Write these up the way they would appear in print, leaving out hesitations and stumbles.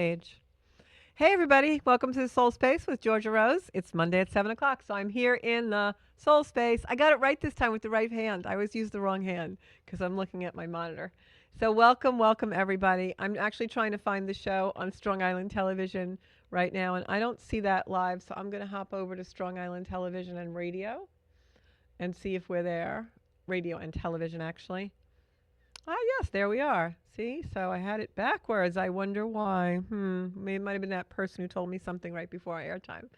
page. Hey, everybody. Welcome to the Soul Space with Georgia Rose. It's Monday at 7 o'clock, so I'm here in the Soul Space. I got it right this time with the right hand. I always use the wrong hand because I'm looking at my monitor. So welcome, everybody. I'm actually trying to find the show on Strong Island Television right now, and I don't see that live, so I'm going to hop over to Strong Island Television and Radio and see if we're there. Radio and television, actually. Ah, yes, there we are. See, so I had it backwards. I wonder why. Maybe it might have been that person who told me something right before our airtime.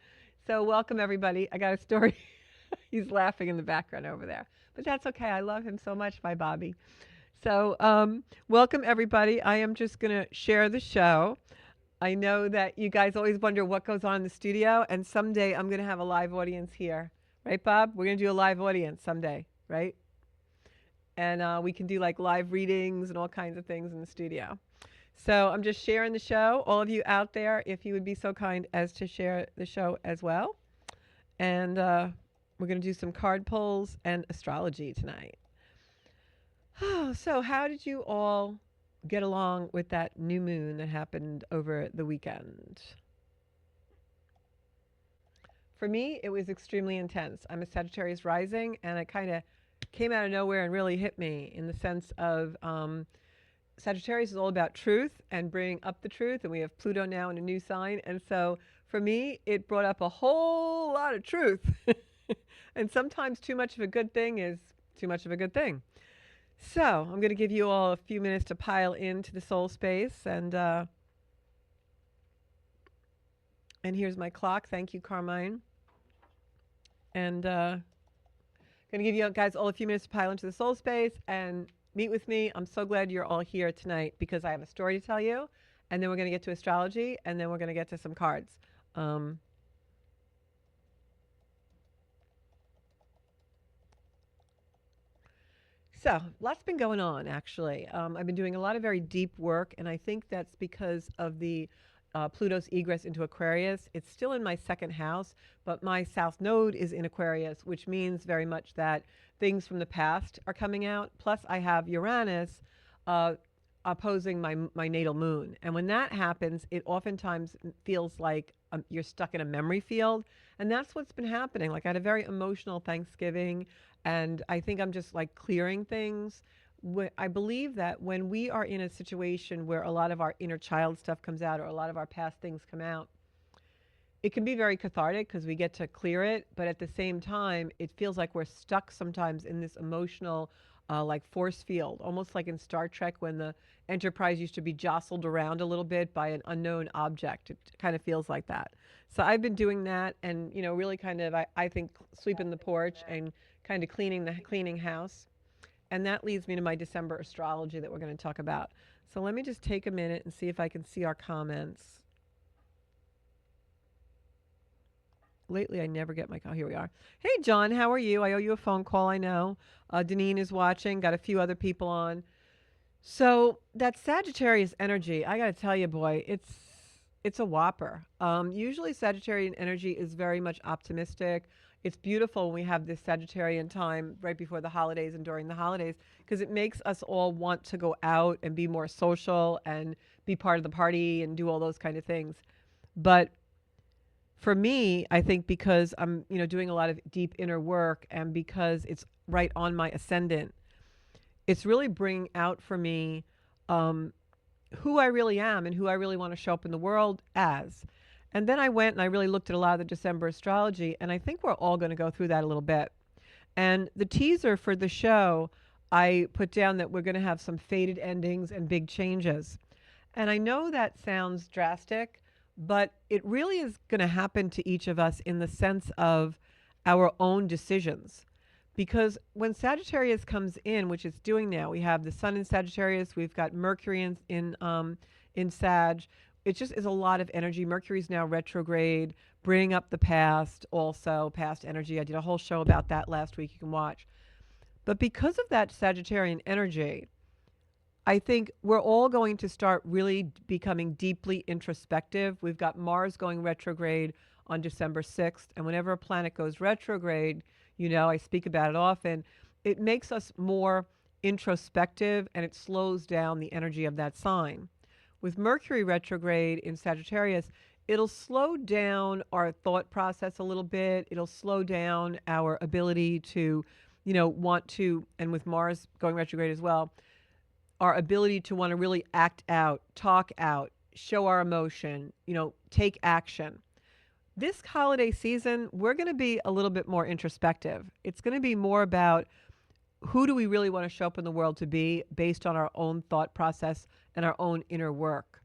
So welcome, everybody. I got a story. He's laughing in the background over there. But that's okay. I love him so much, my Bobby. So welcome, everybody. I am just going to share the show. I know that you guys always wonder what goes on in the studio, and someday I'm going to have a live audience here. Right, Bob? We're going to do a live audience someday, right? And we can do like live readings and all kinds of things in the studio. So I'm just sharing the show. All of you out there, if you would be so kind as to share the show as well. And we're going to do some card pulls and astrology tonight. So how did you all get along with that new moon that happened over the weekend? For me, it was extremely intense. I'm a Sagittarius rising, and it kind of came out of nowhere and really hit me in the sense of Sagittarius is all about truth and bringing up the truth, and we have Pluto now in a new sign. And so for me, it brought up a whole lot of truth. And sometimes too much of a good thing is too much of a good thing. So I'm going to give you all a few minutes to pile into the soul space. And here's my clock. Thank you, Carmine. And going to give you guys all a few minutes to pile into the soul space and meet with me. I'm so glad you're all here tonight because I have a story to tell you, and then we're going to get to astrology, and then we're going to get to some cards. So lots been going on, actually. I've been doing a lot of very deep work, and I think that's because of the Pluto's egress into Aquarius. It's still in my second house, but my south node is in Aquarius, which means very much that things from the past are coming out. Plus, I have Uranus opposing my natal moon. And when that happens, it oftentimes feels like you're stuck in a memory field. And that's what's been happening. Like I had a very emotional Thanksgiving, and I think I'm just like clearing things. I believe that when we are in a situation where a lot of our inner child stuff comes out or a lot of our past things come out, it can be very cathartic because we get to clear it. But at the same time, it feels like we're stuck sometimes in this emotional like force field, almost like in Star Trek when the Enterprise used to be jostled around a little bit by an unknown object. It kind of feels like that. So I've been doing that and, you know, really kind of, I think, sweeping the porch and kind of cleaning house. And that leads me to my December astrology that we're going to talk about. So let me just take a minute and see if I can see our comments. Lately, I never get my call. Here we are. Hey, John, how are you? I owe you a phone call, I know. Deneen is watching. Got a few other people on. So that Sagittarius energy, I got to tell you, boy, it's a whopper. Usually Sagittarian energy is very much optimistic. It's beautiful when we have this Sagittarian time right before the holidays and during the holidays because it makes us all want to go out and be more social and be part of the party and do all those kind of things. But for me, I think because I'm, you know, doing a lot of deep inner work and because it's right on my ascendant, it's really bringing out for me who I really am and who I really want to show up in the world as. And then I went and I really looked at a lot of the December astrology, and I think we're all going to go through that a little bit. And the teaser for the show, I put down that we're going to have some fated endings and big changes. And I know that sounds drastic, but it really is going to happen to each of us in the sense of our own decisions. Because when Sagittarius comes in, which it's doing now, we have the Sun in Sagittarius, we've got Mercury in Sag. It just is a lot of energy. Mercury's now retrograde, bringing up the past, also past energy. I did a whole show about that last week. You can watch. But because of that Sagittarian energy, I think we're all going to start really becoming deeply introspective. We've got Mars going retrograde on December 6th. And whenever a planet goes retrograde, you know, I speak about it often, it makes us more introspective and it slows down the energy of that sign. With Mercury retrograde in Sagittarius, it'll slow down our thought process a little bit. It'll slow down our ability to, want to, and with Mars going retrograde as well, our ability to want to really act out, talk out, show our emotion, take action. This holiday season, we're going to be a little bit more introspective. It's going to be more about who do we really want to show up in the world to be based on our own thought process and our own inner work.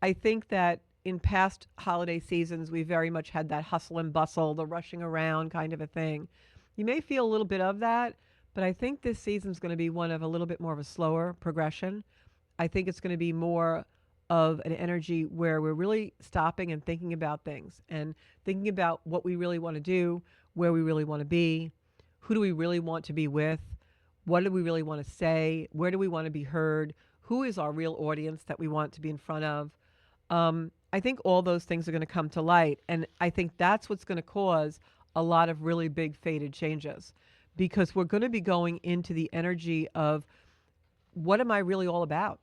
I think that in past holiday seasons, we very much had that hustle and bustle, the rushing around kind of a thing. You may feel a little bit of that, but I think this season's going to be one of a little bit more of a slower progression. I think it's going to be more of an energy where we're really stopping and thinking about things and thinking about what we really want to do, where we really want to be, who do we really want to be with, what do we really want to say, where do we want to be heard, who is our real audience that we want to be in front of. I think all those things are going to come to light. And I think that's what's going to cause a lot of really big fated changes because we're going to be going into the energy of what am I really all about,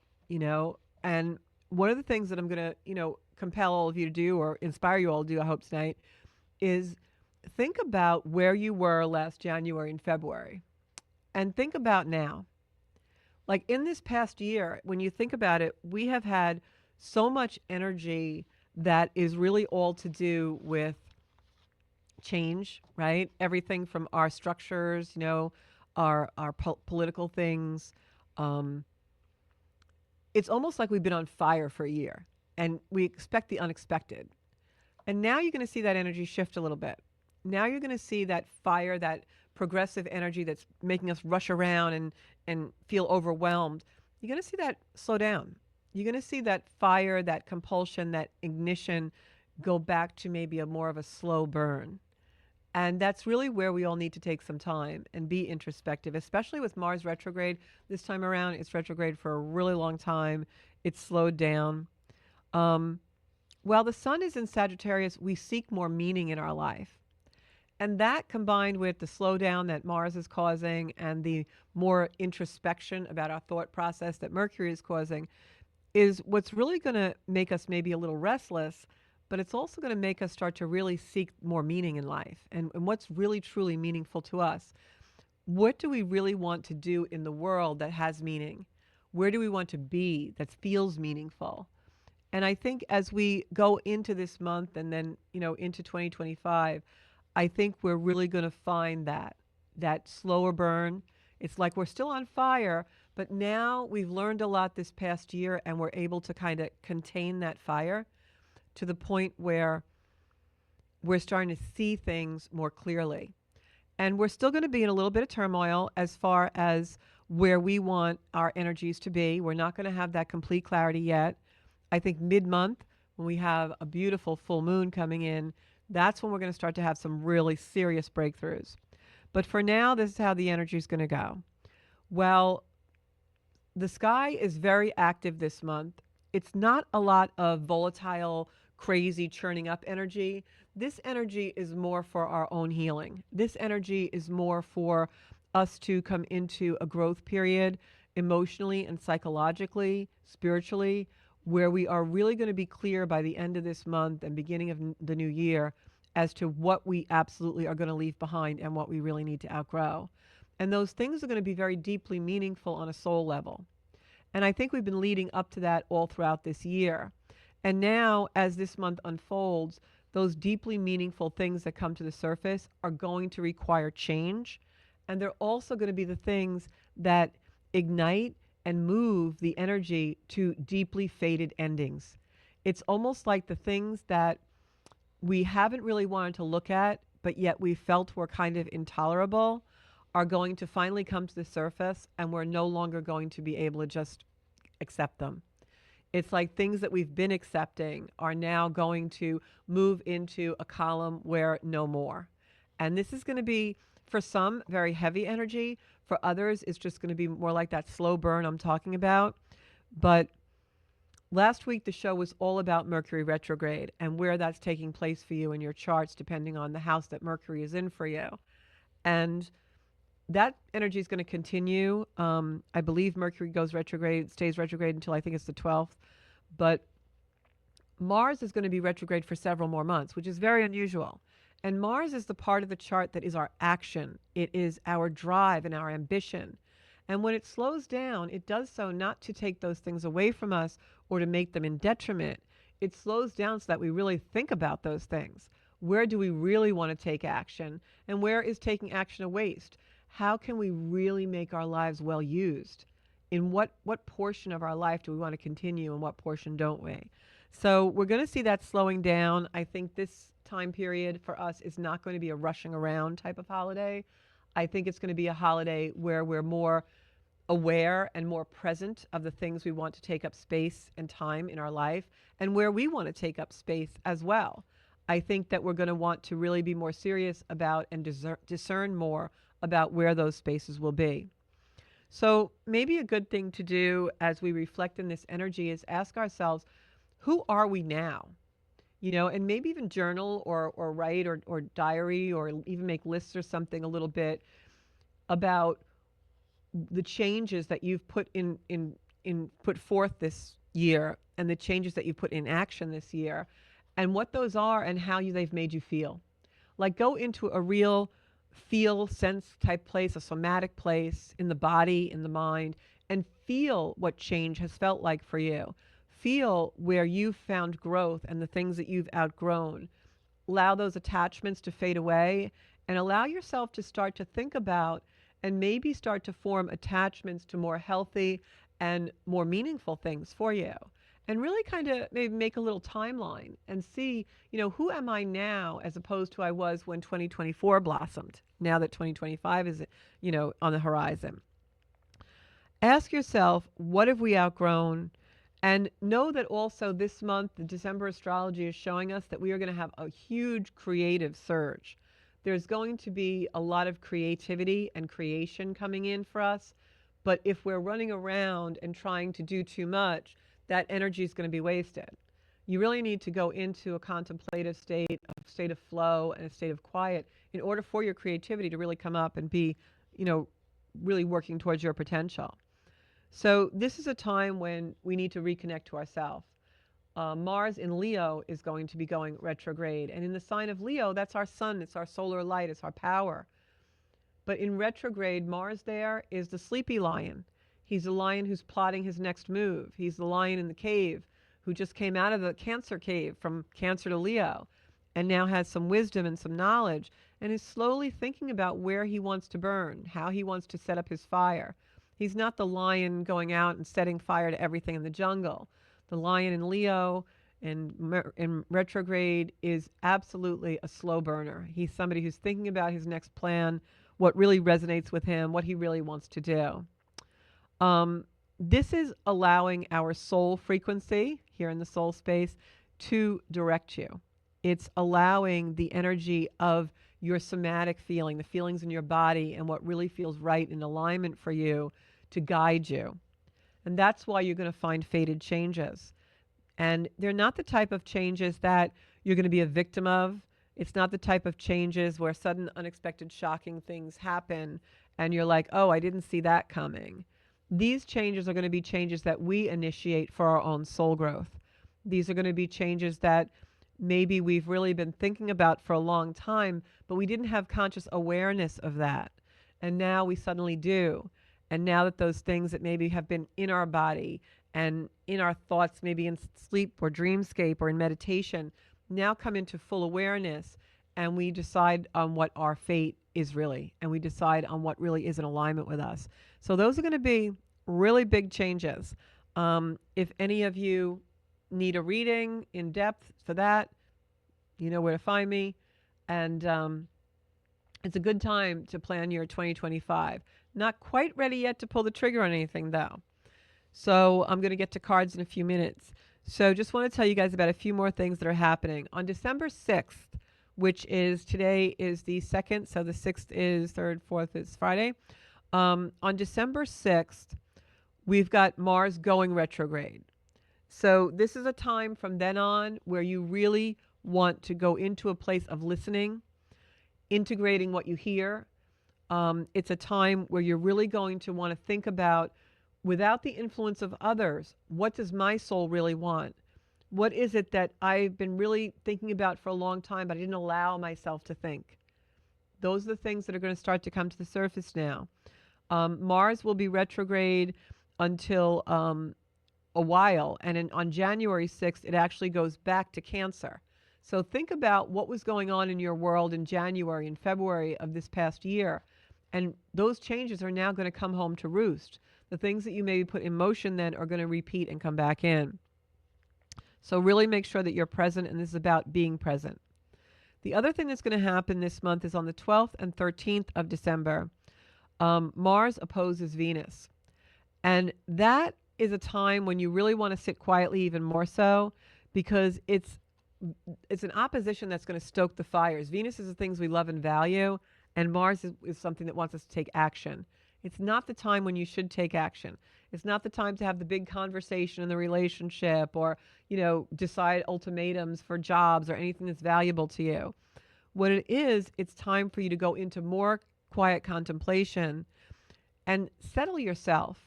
And one of the things that I'm going to, compel all of you to do or inspire you all to do, I hope tonight, is think about where you were last January and February and think about now. Like in this past year, when you think about it, we have had so much energy that is really all to do with change, right? Everything from our structures, our political things. Um, it's almost like we've been on fire for a year and we expect the unexpected. And now you're going to see that energy shift a little bit. Now you're going to see that fire, that progressive energy that's making us rush around and feel overwhelmed. You're going to see that slow down. You're going to see that fire, that compulsion, that ignition go back to maybe a more of a slow burn. And that's really where we all need to take some time and be introspective, especially with Mars retrograde. This time around, it's retrograde for a really long time. It's slowed down. Um, while the sun is in Sagittarius, we seek more meaning in our life. And that combined with the slowdown that Mars is causing and the more introspection about our thought process that Mercury is causing is what's really going to make us maybe a little restless, but it's also going to make us start to really seek more meaning in life and what's really truly meaningful to us. What do we really want to do in the world that has meaning? Where do we want to be that feels meaningful? And I think as we go into this month and then, into 2025, I think we're really going to find that slower burn. It's like we're still on fire, but now we've learned a lot this past year and we're able to kind of contain that fire to the point where we're starting to see things more clearly. And we're still going to be in a little bit of turmoil as far as where we want our energies to be. We're not going to have that complete clarity yet. I think mid-month, when we have a beautiful full moon coming in, that's when we're going to start to have some really serious breakthroughs. But for now, this is how the energy is going to go. Well, the sky is very active this month. It's not a lot of volatile, crazy, churning up energy. This energy is more for our own healing. This energy is more for us to come into a growth period emotionally and psychologically, spiritually, where we are really going to be clear by the end of this month and beginning of the new year as to what we absolutely are going to leave behind and what we really need to outgrow. And those things are going to be very deeply meaningful on a soul level. And I think we've been leading up to that all throughout this year. And now, as this month unfolds, those deeply meaningful things that come to the surface are going to require change. And they're also going to be the things that ignite and move the energy to deeply fated endings. It's almost like the things that we haven't really wanted to look at, but yet we felt were kind of intolerable, are going to finally come to the surface, and we're no longer going to be able to just accept them. It's like things that we've been accepting are now going to move into a column where no more. And this is going to be, for some, very heavy energy. For others, it's just going to be more like that slow burn I'm talking about. But last week, the show was all about Mercury retrograde and where that's taking place for you in your charts, depending on the house that Mercury is in for you. And that energy is going to continue. I believe Mercury goes retrograde, stays retrograde until I think it's the 12th. But Mars is going to be retrograde for several more months, which is very unusual. And Mars is the part of the chart that is our action, it is our drive and our ambition. And when it slows down, it does so not to take those things away from us or to make them in detriment. It slows down so that we really think about those things. Where do we really want to take action? And where is taking action a waste? How can we really make our lives well used? In what portion of our life do we want to continue and what portion don't we? So we're going to see that slowing down. I think this time period for us is not going to be a rushing around type of holiday. I think it's going to be a holiday where we're more aware and more present of the things we want to take up space and time in our life and where we want to take up space as well. I think that we're going to want to really be more serious about and discern more about where those spaces will be. So maybe a good thing to do as we reflect in this energy is ask ourselves, who are we now? And maybe even journal or write or diary or even make lists or something a little bit about the changes that you've put forth this year and the changes that you've put in action this year and what those are and how they've made you feel. Like go into a real feel sense type place, a somatic place in the body, in the mind, and feel what change has felt like for you. Feel where you've found growth and the things that you've outgrown. Allow those attachments to fade away and allow yourself to start to think about and maybe start to form attachments to more healthy and more meaningful things for you. And really kind of maybe make a little timeline and see, who am I now as opposed to I was when 2024 blossomed, now that 2025 is, on the horizon. Ask yourself, what have we outgrown? And know that also this month, the December astrology is showing us that we are going to have a huge creative surge. There's going to be a lot of creativity and creation coming in for us. But if we're running around and trying to do too much, that energy is going to be wasted. You really need to go into a contemplative state, a state of flow, and a state of quiet in order for your creativity to really come up and be, really working towards your potential. So this is a time when we need to reconnect to ourselves. Mars in Leo is going to be going retrograde. And in the sign of Leo, that's our sun, it's our solar light, it's our power. But in retrograde, Mars there is the sleepy lion. He's the lion who's plotting his next move. He's the lion in the cave who just came out of the Cancer cave from Cancer to Leo and now has some wisdom and some knowledge and is slowly thinking about where he wants to burn, how he wants to set up his fire. He's not the lion going out and setting fire to everything in the jungle. The lion in Leo in retrograde is absolutely a slow burner. He's somebody who's thinking about his next plan, what really resonates with him, what he really wants to do. This is allowing our soul frequency here in the soul space to direct you. It's allowing the energy of your somatic feeling, the feelings in your body, and what really feels right in alignment for you to guide you. And that's why you're going to find fated changes. And they're not the type of changes that you're going to be a victim of. It's not the type of changes where sudden, unexpected, shocking things happen and you're like, oh, I didn't see that coming. These changes are going to be changes that we initiate for our own soul growth. These are going to be changes that maybe we've really been thinking about for a long time, but we didn't have conscious awareness of that. And now we suddenly do. And now that those things that maybe have been in our body and in our thoughts, maybe in sleep or dreamscape or in meditation, now come into full awareness and we decide on what our fate is really, and we decide on what really is in alignment with us. So those are going to be really big changes. If any of you need a reading in depth for that, you know where to find me. And it's a good time to plan your 2025. Not quite ready yet to pull the trigger on anything, though. So I'm going to get to cards in a few minutes. So just want to tell you guys about a few more things that are happening. On December 6th, which is today is the 2nd, so the 6th is 3rd, 4th is Friday. On December 6th, we've got Mars going retrograde. So this is a time from then on where you really want to go into a place of listening, integrating what you hear. It's a time where you're really going to want to think about without the influence of others, what does my soul really want? What is it that I've been really thinking about for a long time, but I didn't allow myself to think? Those are the things that are going to start to come to the surface now. Mars will be retrograde until a while, and on January 6th, it actually goes back to Cancer. So think about what was going on in your world in January and February of this past year, and those changes are now going to come home to roost. The things that you maybe put in motion then are going to repeat and come back in. So really make sure that you're present, and this is about being present. The other thing that's going to happen this month is on the 12th and 13th of December, Mars opposes Venus. And that is a time when you really want to sit quietly even more so, because it's an opposition that's going to stoke the fires. Venus is the things we love and value, and Mars is something that wants us to take action. It's not the time when you should take action. It's not the time to have the big conversation in the relationship, or, decide ultimatums for jobs or anything that's valuable to you. What it is, it's time for you to go into more quiet contemplation and settle yourself.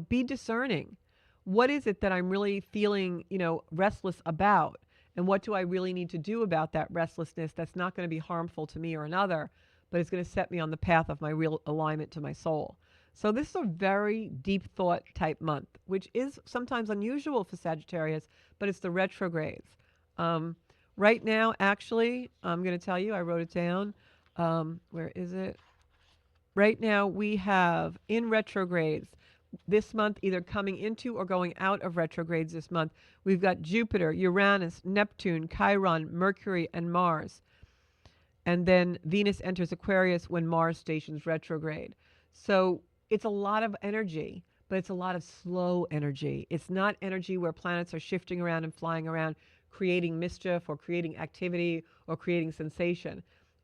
Be discerning. What is it that I'm really feeling, restless about? And what do I really need to do about that restlessness that's not going to be harmful to me or another, but it's going to set me on the path of my real alignment to my soul? So this is a very deep thought type month, which is sometimes unusual for Sagittarius, but it's the retrogrades. Right now, actually, I'm going to tell you, I wrote it down. Where is it? Right now, we have in retrogrades this month, either coming into or going out of retrogrades this month. We've got Jupiter, Uranus, Neptune, Chiron, Mercury, and Mars. And then Venus enters Aquarius when Mars stations retrograde. So it's a lot of energy, but it's a lot of slow energy. It's not energy where planets are shifting around and flying around, creating mischief or creating activity or creating sensation.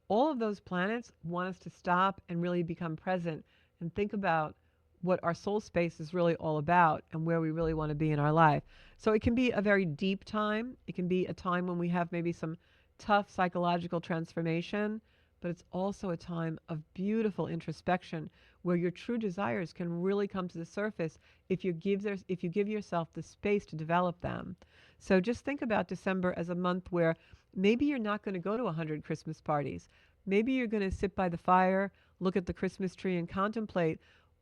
All of those planets want us to stop and really become present and think about what our soul space is really all about and where we really want to be in our life. So it can be a very deep time. It can be a time when we have maybe some tough psychological transformation, but it's also a time of beautiful introspection where your true desires can really come to the surface if you give yourself the space to develop them. So just think about December as a month where maybe you're not going to go to 100 Christmas parties. Maybe you're going to sit by the fire, look at the Christmas tree, and contemplate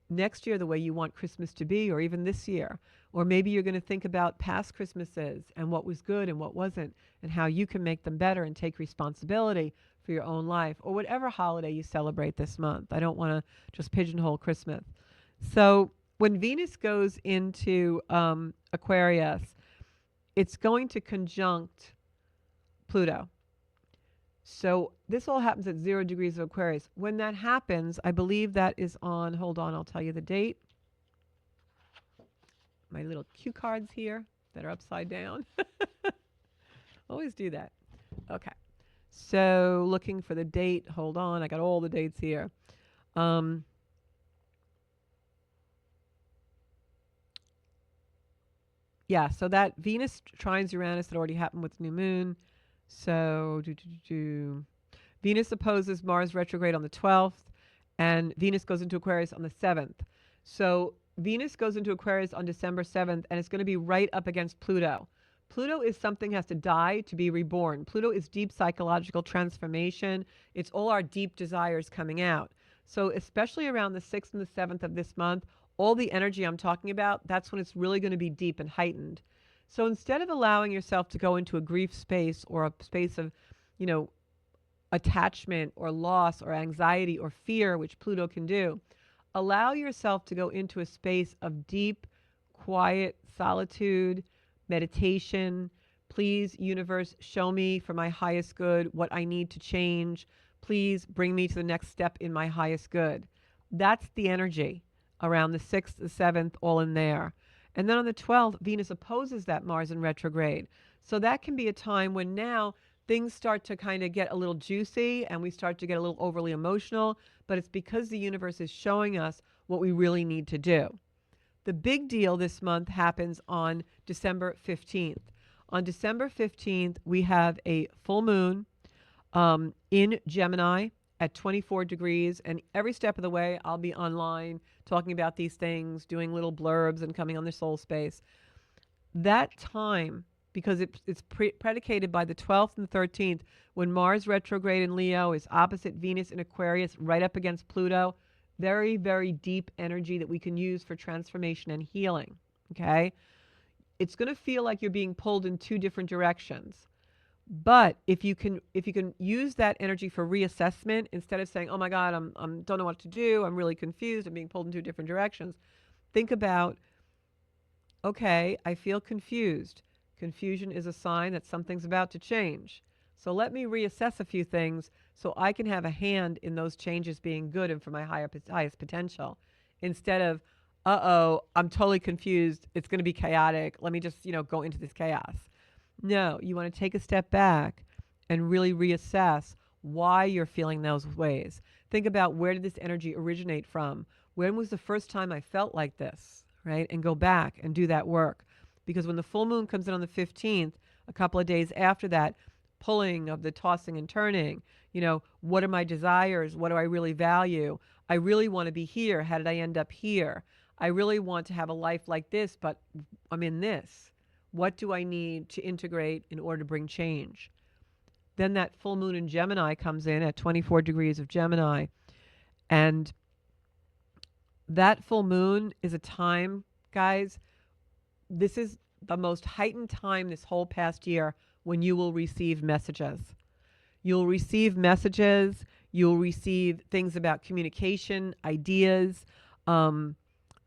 next year the way you want Christmas to be, or even this year. Or maybe you're going to think about past Christmases and what was good and what wasn't, and how you can make them better and take responsibility for your own life, or whatever holiday you celebrate this month. I don't want to just pigeonhole Christmas. So when Venus goes into Aquarius, it's going to conjunct Pluto. So this all happens at 0 degrees of Aquarius. When that happens, I believe that is on, hold on, I'll tell you the date. My little cue cards here that are upside down. Always do that. Okay. So looking for the date, hold on, I got all the dates here. Yeah, so that Venus trines Uranus that already happened with new moon. So Venus opposes Mars retrograde on the 12th, and Venus goes into Aquarius on the 7th. So Venus goes into Aquarius on December 7th, and it's going to be right up against Pluto. Pluto is something has to die to be reborn. Pluto is deep psychological transformation. It's all our deep desires coming out. So especially around the 6th and the 7th of this month, all the energy I'm talking about, that's when it's really going to be deep and heightened. So instead of allowing yourself to go into a grief space or a space of, attachment or loss or anxiety or fear, which Pluto can do, allow yourself to go into a space of deep, quiet solitude, meditation. Please, universe, show me for my highest good what I need to change. Please bring me to the next step in my highest good. That's the energy around the 6th, the 7th, all in there. And then on the 12th, Venus opposes that Mars in retrograde. So that can be a time when now things start to kind of get a little juicy and we start to get a little overly emotional, but it's because the universe is showing us what we really need to do. The big deal this month happens on December 15th. On December 15th, we have a full moon in Gemini at 24 degrees. And every step of the way, I'll be online talking about these things, doing little blurbs and coming on the soul space. That time, because it's predicated by the 12th and 13th, when Mars retrograde in Leo is opposite Venus in Aquarius, right up against Pluto, very, very deep energy that we can use for transformation and healing. Okay? It's going to feel like you're being pulled in two different directions. But if you can use that energy for reassessment instead of saying, "Oh my God, I'm don't know what to do. I'm really confused. I'm being pulled in two different directions." Think about, okay, I feel confused. Confusion is a sign that something's about to change. So let me reassess a few things so I can have a hand in those changes being good and for my highest potential, instead of, uh-oh, I'm totally confused. It's going to be chaotic. Let me just, go into this chaos. No, you want to take a step back and really reassess why you're feeling those ways. Think about, where did this energy originate from? When was the first time I felt like this, right? And go back and do that work. Because when the full moon comes in on the 15th, a couple of days after that, pulling of the tossing and turning, what are my desires? What do I really value? I really want to be here. How did I end up here? I really want to have a life like this, but I'm in this. What do I need to integrate in order to bring change? Then that full moon in Gemini comes in at 24 degrees of Gemini. And that full moon is a time, guys, this is the most heightened time this whole past year when you will receive messages. You'll receive messages. You'll receive things about communication, ideas.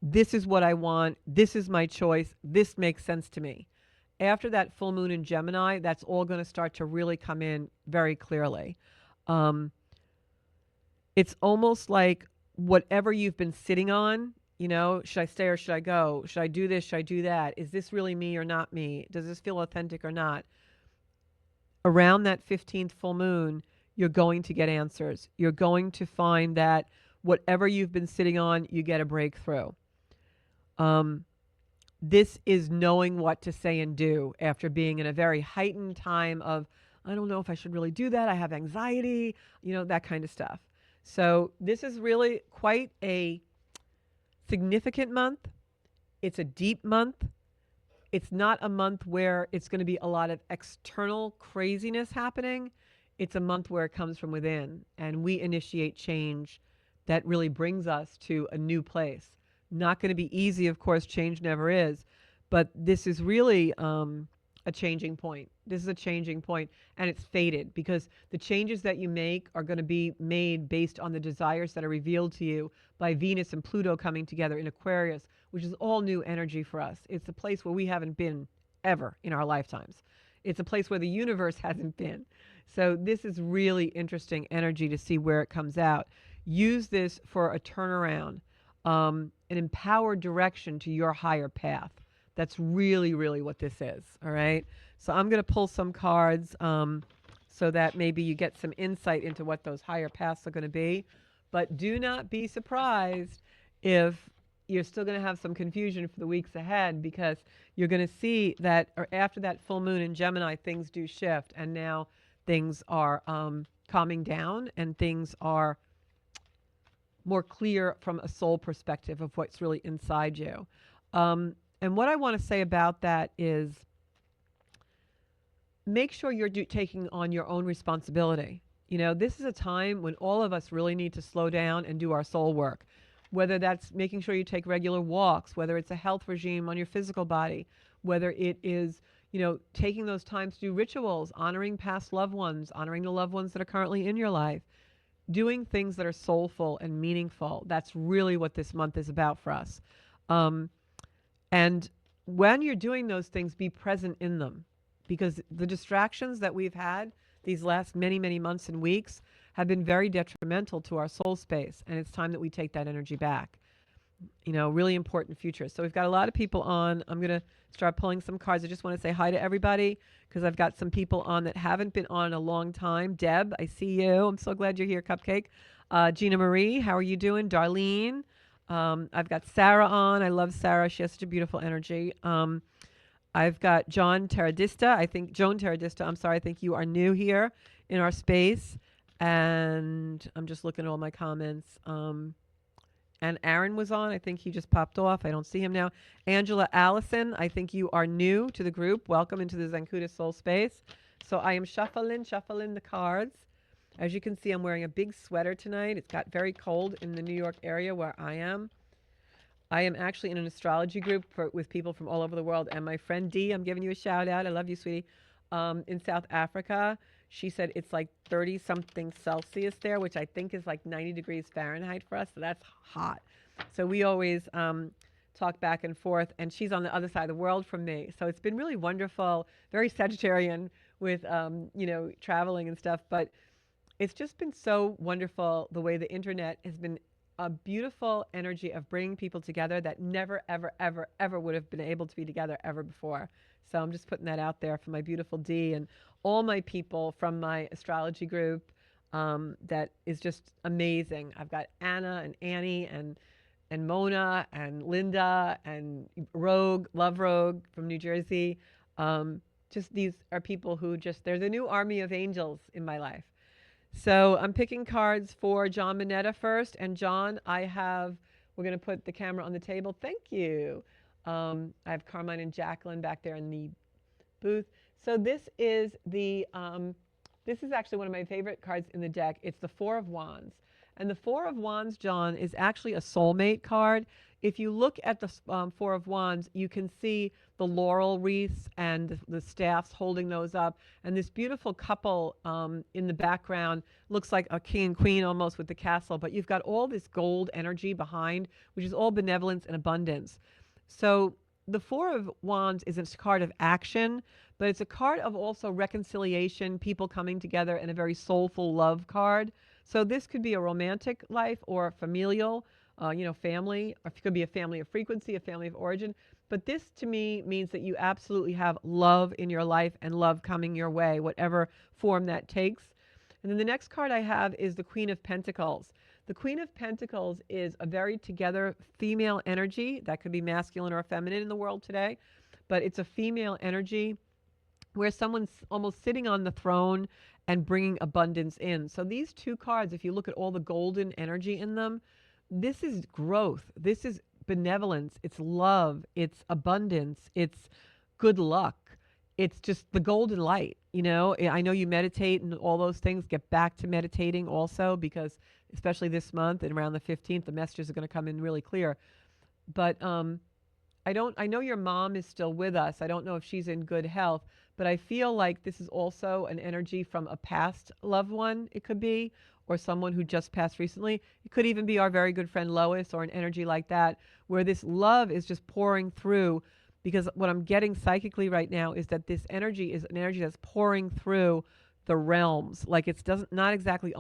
This is what I want. This is my choice. This makes sense to me. After that full moon in Gemini, that's all going to start to really come in very clearly. It's almost like whatever you've been sitting on, should I stay or should I go? Should I do this? Should I do that? Is this really me or not me? Does this feel authentic or not? Around that 15th full moon, you're going to get answers. You're going to find that whatever you've been sitting on, you get a breakthrough. This is knowing what to say and do after being in a very heightened time of, I don't know if I should really do that. I have anxiety, that kind of stuff. So this is really quite a significant month. It's a deep month. It's not a month where it's going to be a lot of external craziness happening. It's a month where it comes from within, and we initiate change that really brings us to a new place. Not going to be easy, of course, change never is, but this is really a changing point. This is a changing point, and it's fated because the changes that you make are going to be made based on the desires that are revealed to you by Venus and Pluto coming together in Aquarius, which is all new energy for us. It's a place where we haven't been ever in our lifetimes. It's a place where the universe hasn't been. So this is really interesting energy to see where it comes out. Use this for a turnaround, an empowered direction to your higher path. That's really, really what this is. All right. So I'm going to pull some cards so that maybe you get some insight into what those higher paths are going to be. But do not be surprised if you're still going to have some confusion for the weeks ahead, because you're going to see that after that full moon in Gemini, things do shift. And now things are calming down and things are more clear from a soul perspective of what's really inside you. And what I want to say about that is make sure you're taking on your own responsibility. This is a time when all of us really need to slow down and do our soul work, whether that's making sure you take regular walks, whether it's a health regime on your physical body, whether it is, taking those times to do rituals, honoring past loved ones, honoring the loved ones that are currently in your life, doing things that are soulful and meaningful. That's really what this month is about for us. And when you're doing those things, be present in them, because the distractions that we've had these last many, many months and weeks have been very detrimental to our soul space. And it's time that we take that energy back. Really important future. So we've got a lot of people on. I'm going to start pulling some cards. I just want to say hi to everybody because I've got some people on that haven't been on in a long time. Deb, I see you. I'm so glad you're here, Cupcake. Gina Marie, how are you doing? Darlene. I've got Sarah on. I love Sarah. She has such a beautiful energy. I've got Joan Teradista. I think you are new here in our space. And I'm just looking at all my comments. And Aaron was on. I think he just popped off. I don't see him now. Angela Allison, I think you are new to the group. Welcome into the Zancuda Soul Space. So I am shuffling the cards. As you can see, I'm wearing a big sweater tonight. It's got very cold in the New York area where I am. I am actually in an astrology group with people from all over the world. And my friend Dee, I'm giving you a shout out. I love you, sweetie. In South Africa, she said it's like 30 something Celsius there, which I think is like 90 degrees Fahrenheit for us. So that's hot. So we always talk back and forth. And she's on the other side of the world from me. So it's been really wonderful, very Sagittarian with, traveling and stuff. But it's just been so wonderful the way the internet has been a beautiful energy of bringing people together that never, ever, ever, ever would have been able to be together ever before. So I'm just putting that out there for my beautiful Dee and all my people from my astrology group. That is just amazing. I've got Anna and Annie and Mona and Linda and Rogue, Love Rogue from New Jersey. Just these are people who they're the new army of angels in my life. So I'm picking cards for John Minetta first. And John, we're going to put the camera on the table. Thank you. I have Carmine and Jacqueline back there in the booth. So this is actually one of my favorite cards in the deck. It's the Four of Wands. And the Four of Wands, John, is actually a soulmate card. If you look at the Four of Wands, you can see the laurel wreaths and the staffs holding those up. And this beautiful couple in the background looks like a king and queen almost with the castle. But you've got all this gold energy behind, which is all benevolence and abundance. So the Four of Wands is a card of action, but it's a card of also reconciliation, people coming together, and a very soulful love card. So this could be a romantic life or familial, family, or it could be a family of frequency, a family of origin. But this to me means that you absolutely have love in your life and love coming your way, whatever form that takes. And then the next card I have is the Queen of Pentacles. The Queen of Pentacles is a very together female energy that could be masculine or feminine in the world today, but it's a female energy where someone's almost sitting on the throne and bringing abundance in. So these two cards, if you look at all the golden energy in them, this is growth. This is benevolence. It's love. It's abundance. It's good luck. It's just the golden light. I know you meditate and all those things. Get back to meditating also, because especially this month and around the 15th, the messages are going to come in really clear. But I know your mom is still with us. I don't know if she's in good health, but I feel like this is also an energy from a past loved one, it could be, or someone who just passed recently. It could even be our very good friend Lois, or an energy like that, where this love is just pouring through. Because what I'm getting psychically right now is that this energy is an energy that's pouring through the realms. Like it's not exactly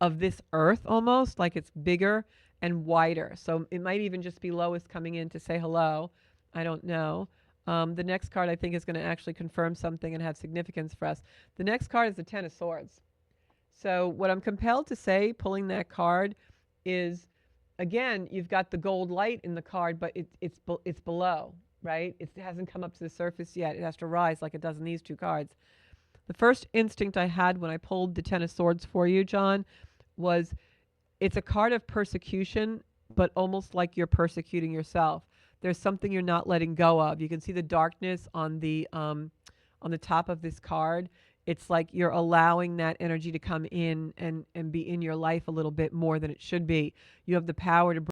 of this earth, almost like it's bigger and wider. So it might even just be Lois coming in to say hello. I don't know. The next card I think is going to actually confirm something and have significance for us. The next card is the Ten of Swords. So what I'm compelled to say, pulling that card, is, again, you've got the gold light in the card, but it's below, right? It hasn't come up to the surface yet. It has to rise like it does in these two cards. The first instinct I had when I pulled the Ten of Swords for you, John, was it's a card of persecution, but almost like you're persecuting yourself. There's something you're not letting go of. You can see the darkness on the top of this card. It's like you're allowing that energy to come in and be in your life a little bit more than it should be. You have the power to